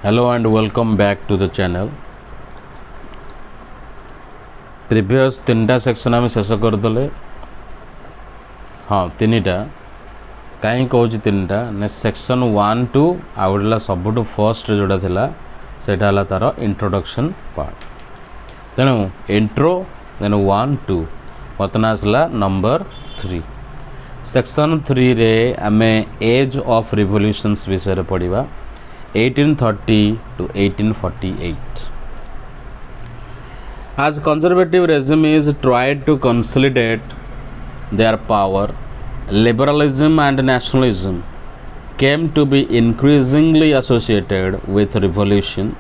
Hello and welcome back to the channel. Previous तीनटा section आम शेष करदे हाँ तीनटा कहीं कौच तीनटा ने सेक्शन 1 टू आउला सबुठ फर्स्ट जोड़ा थिला सेटा हला तार इंट्रोडक्शन पार्ट तेणु इंट्रो देन 1 2 बर्तमान आसला नंबर 3 सेक्शन 3 रे आमे एज ऑफ रिवोल्यूशंस विषय पढ़ा 1830 to 1848. As conservative regime is tried to consolidate their power, liberalism and nationalism came to be increasingly associated with revolution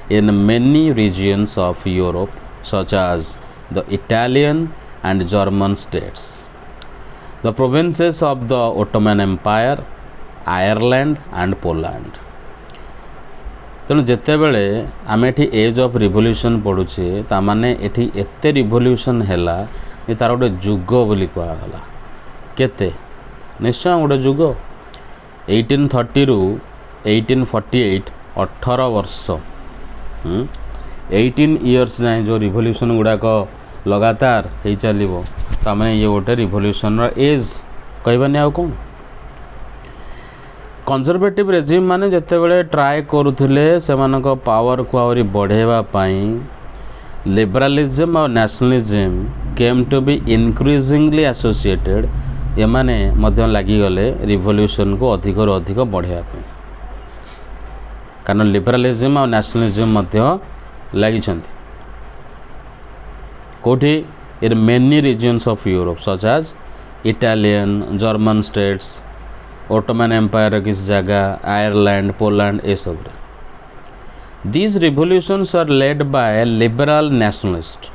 in many regions of Europe, such as the Italian and German states, the provinces of the Ottoman Empire, Ireland and Poland. तेणु जिते बड़े आम eighty as of revolution पढ़ुचे ताने eighty एते revolution हैला जे तार गोटे जुग बोली कहगला केते निश्चय गोटे जुग 1830 रु 1848 18 वर्ष 18 इयर्स जाए जो रिवोल्यूशन गुड़ाक लगातार हो चलो ताने ये गोटे रिवोल्यूशन एज कहबानी आउ कौन कंजर्वेटिव रेजिम माने जिते बड़े ट्राए करुले से पावर को आहरी बढ़ेवाई लिबरालिज्म और nationalism came to be increasingly associated ये माने मध्य लगिगले रिवोल्यूशन को अधिक रु अधिक बढ़ावाई कारण लिबरालिज्म और नेशनलिज्म लगी कौटी in many regions of Europe such as Italian German states Ottoman empire किस जगह आयरलैंड पोलैंड ये सब these revolutions are led by liberal nationalist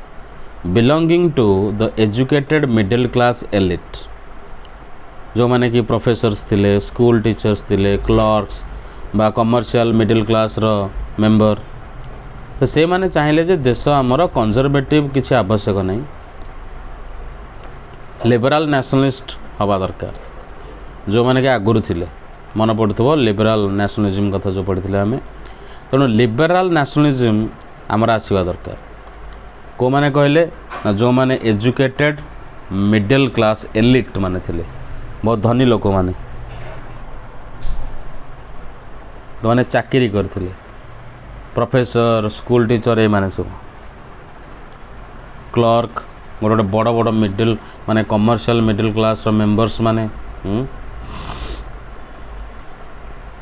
belonging to the educated middle class elite जो माने कि प्रोफेसर्स थिले स्कूल टीचर्स थिले clerks बा कमर्शियल मिडिल क्लास रो मेंबर तो से माने चाहिए जे देश आमर कंजर्वेटिव किसी आवश्यक नहीं लिबरल नेशनलिस्ट हवा दरकार जो मैंने कि आगुरी थे मन पड़ो लिबराल नेशनलिज्म कथा जो पढ़ी आम तेणु लिबराल नेशनलिज्म आमर आसवा दरकार को माने कहले ना जो माने एजुकेटेड मिडिल क्लास एलिट माने थे बहुत धनी लोक माने जो माने चाकरी करथिले प्रोफेसर स्कूल टीचर ये माने सब क्लर्क गोटे बड़ बड़ मिडिल माने कमर्शियल मिडिल क्लास मेंबर्स माने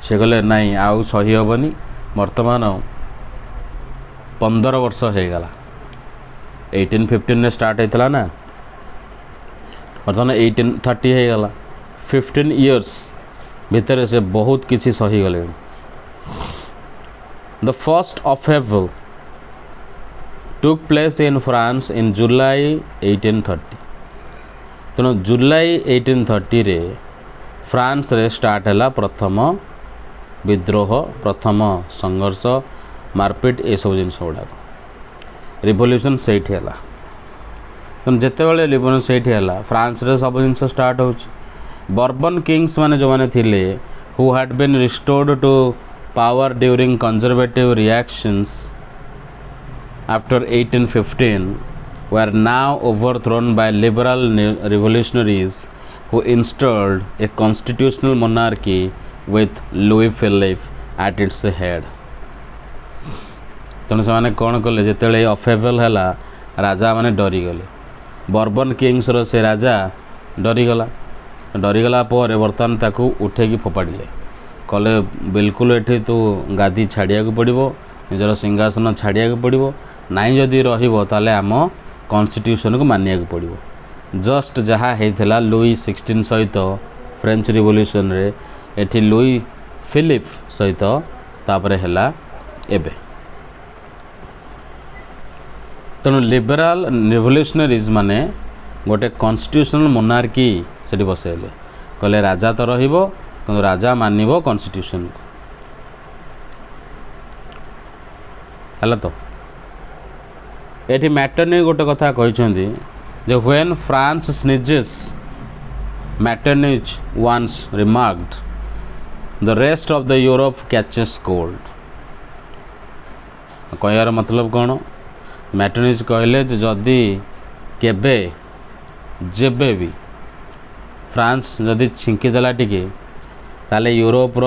से कहले नाई आउ सही हेनी बर्तमान 15 वर्ष हो गला 1815 में स्टार्ट होता ना बर्तमान 1830 हो गला 15 इयर्स भितर से बहुत किसी सही गले the first upheaval took place in France in July 1830 तेणु जुलाई 1830 रे फ्रांस रे स्टार्ट है प्रथम विद्रोह प्रथम संघर्ष मारपिट ये सब जिन गुड़ाक रिवोल्यूशन से है तेनाली जिते बड़े रिवोल्यूशन से है फ्रांस रे सब जिन स्टार्ट हो बर्बन किंग्स माने जो माने थिले who had been restored to power during conservative reactions after 1815 were now overthrown by liberal revolutionaries who installed a constitutional monarchy with Louis Philippe at its head. तेणु से कौन कले जिते अफेबल है राजा मैंने डरीगले बर्बन किंग्स रो से राजा डरीगला डरीगला पर बर्तमान ताकू उठेकी फोपाड़े कले बिल्कुल एठी तू गादी छाड़िया पड़ो निजर सिंहासन छाड़िया पड़ो नाई जदि रही आम कॉन्स्टिट्यूशन को मानिया पड़ो जस्ट जहाँ होता लुई 16 सहित फ्रेंच रिवोल्यूशन रे एठी लुई फिलिप सहित तापर है एबे तेणु लिबराल रिवोल्यूशनरीज माने गोटे कॉन्स्टिट्यूशनल मोनार्की से बसैले कहले राजा तो रहिबो किंतु राजा मानिबो कॉन्स्टिट्यूशन को हला तो एठी मैटरनी गोटे कथा कहछन्ती जे when France sneezes Metternich once remarked the rest of the Europe catches cold कहयार मतलब कौन मैटर्निज कहले जदि केबे जेबे भी फ्रांस जदि छिंकीदेला टिके ताले यूरोपर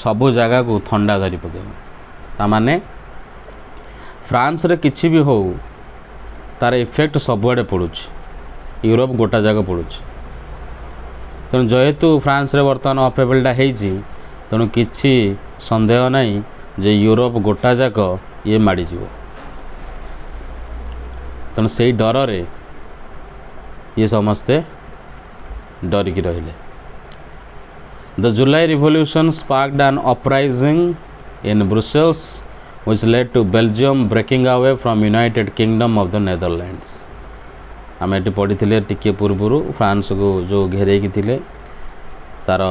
सबू जगह को थंडा धरी पकेब तामाने फ्रांस रे किछि भी हो तार इफेक्ट सबुआड़े पड़ुछ यूरोप गोटा जगह पड़ुछ तेणु जेहेतु फ्रांस रे वर्तमान अफेबलटा होती तेणु किछि संदेह नहीं जे यूरोप गोटा जाक ये माड़ी जीव तेणु से डर रे ये समस्ते डरिकी रहिले। The July revolution sparked an uprising in Brussels which led to Belgium breaking away from United Kingdom of the Netherlands। आम ये पढ़ी टिके पूर्वर फ्रांस को जो घेरे थिले तार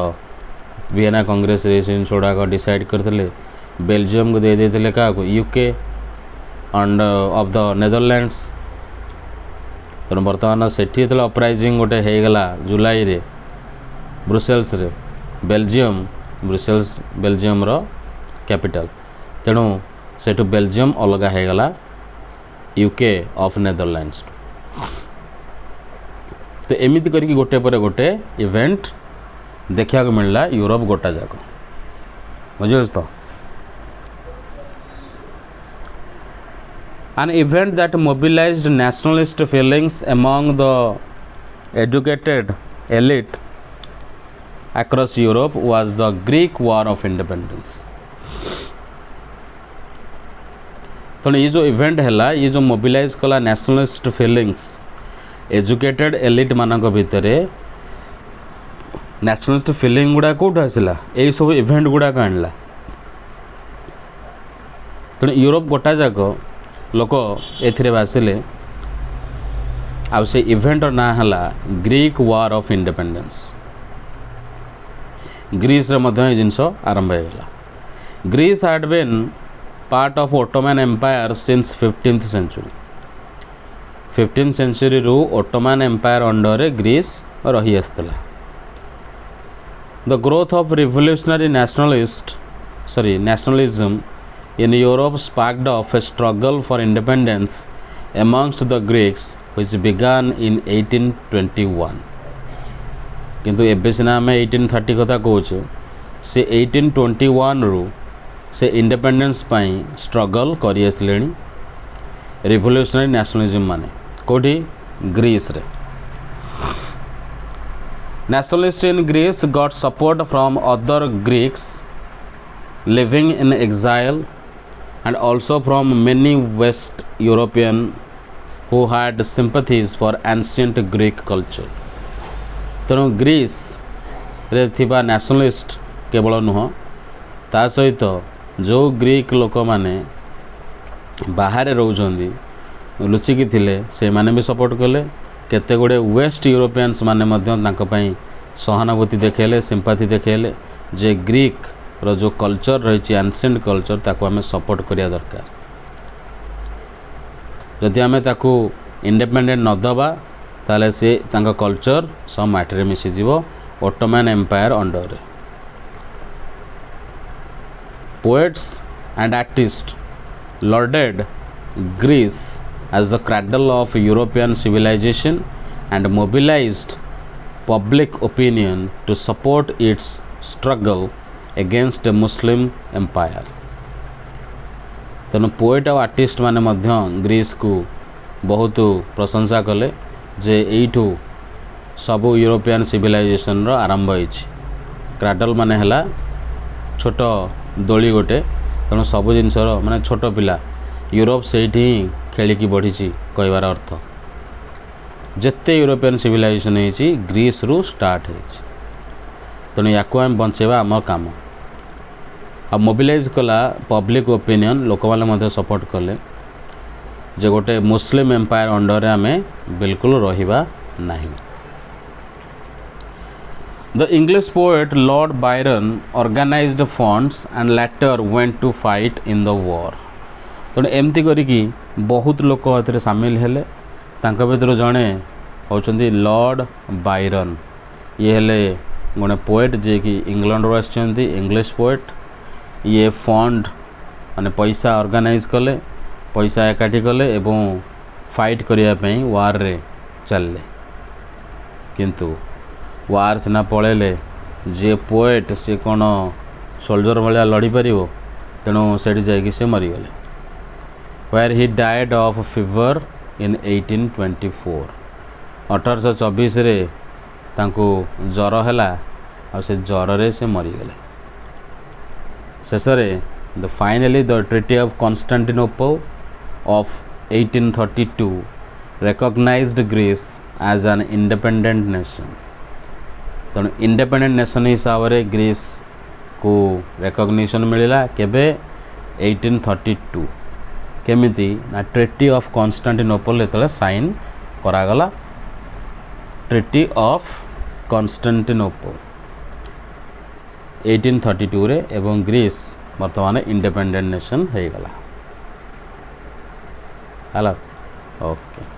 वियना कांग्रेस जिनसुड़ाक डिसाइड करते बेल्जियम को दे देते क्या UK under of the Netherlands तेणु बर्तमान सेठी अपराइजिंग गोटे होगला जुलाई रे ब्रुसेल्स रे ब्रुसेल्स बेल्जियम रो कैपिटल तेणु सेठू बेल्जियम अलग होगला यूके ऑफ नेदरलैंड्स तो एमती करके गोटे पर गोटे इवेंट देखा मिलला यूरोप गोटा जाक बुझे तो an event that mobilized nationalist feelings among the educated elite across Europe was the Greek War of Independence। तो ये जो इवेंट है ये जो मोबिलाइज कला नेशनलिस्ट फीलिंग्स एजुकेटेड एलिट मानक भितर नेशनलिस्ट फीलिंग गुड़ा कौट आसला यही सब इवेंट गुड़ाक आणला तेणु यूरोप गोटा जाक लोक एथिरे बासिले आ से इवेंट ना हला Greek war of independence Greece रे मध्य जिनस आरंभ होगा। Greece had been part of Ottoman empire since 15th century 15th century रू ओटोमन एम्पायर अंडर ग्रीस रही आसला। The growth of revolutionary nationalism in Europe sparked off a struggle for independence amongst the Greeks which began in 1821। किंतु एबे सिना आम 1830 कथा कहूँ से 1821 रू से इंडिपेंडेंस पाई स्ट्रगल करी आसले रिवोल्यूशनरी नेशनलिज्म माने कोठी ग्रीस रे। Nationalists in Greece got support from other Greeks living in exile and also from many West European who had sympathies for ancient Greek culture। तेणु ग्रीस रे थिबा नेशनलिस्ट केवल नुह ता सहित जो ग्रीक लोक माने बाहर रोचंदी लुचिकी थिले से माने भी सपोर्ट कले केते गुडे वेस्ट यूरोपियंस माने मध्य तांको पई सहानुभूति देखेले सिंपाथी देखेले जे ग्रीक रो जो कल्चर रही एंशिएंट कल्चर ताको आमे सपोर्ट करिया दरकार जदि आमे ताको इंडिपेंडेंट न दबा ताले से तांको कल्चर सब माटी मिसी जीवो Ottoman empire under. Poets and artist lauded Greece as the cradle of European civilization and mobilized public opinion to support its struggle against a Muslim empire। तेणु पोएट और आर्टिस्ट माने मध्य ग्रीस को बहुत प्रशंसा कले जे एठू सबू यूरोपियन सिविलाइजेशन रो आरंभ होइछि। क्राडल माने हला छोट दोली गोटे तेणु सबू जिनसर माने छोट पिला यूरोप से खेलिकी बढ़ी कहबार अर्थ जिते यूरोपियन सिविलाइजेशन होती ग्रीस रु स्टार्ट हो तेणु या आम बचेबा आम काम आ मोबिलाइज कला पब्लिक ओपिनियन लोक मैंने सपोर्ट कले जे गोटे मुस्लिम एम्पायर अंडर आम बिल्कुल रहिबा नहीं। The English poet Lord Byron organised funds and later went to fight in the war. तेणु एमती करिकी बहुत लोक ए सामिल हेले तांका भीतर जड़े होचंदी लॉर्ड बायरन ये हेले गोटे पोएट जे कि इंग्लैंड रो आछंती इंग्लिश पोएट ये फंड माने पैसा ऑर्गेनाइज कले पैसा एकाठी कले एवं फाइट करिया पई वार रे चलले किंतु वार सिना पळेले जे पोएट से कौन सोल्जर भाया लड़ी पार तेणु से जाकि से मरीगले where he died of fever in 1824 1824 रे तांको ज्वर है और से ज्वर रे से मरीगले शेष the finally the treaty of Constantinople of 1832 recognized Greece as an independent nation तेणु इंडिपेंडेंट नेशन हिसाब से ग्रीस को रिकॉग्निशन मिलला केबे 1832 केमिति ना ट्रिटी ऑफ कॉन्स्टेंटिनोपल एतले साइन करागला ट्रिटी ऑफ कॉन्स्टेंटिनोपल 1832 रे एवं ग्रीस वर्तमान इंडिपेंडेंट नेशन हो गला हला ओके।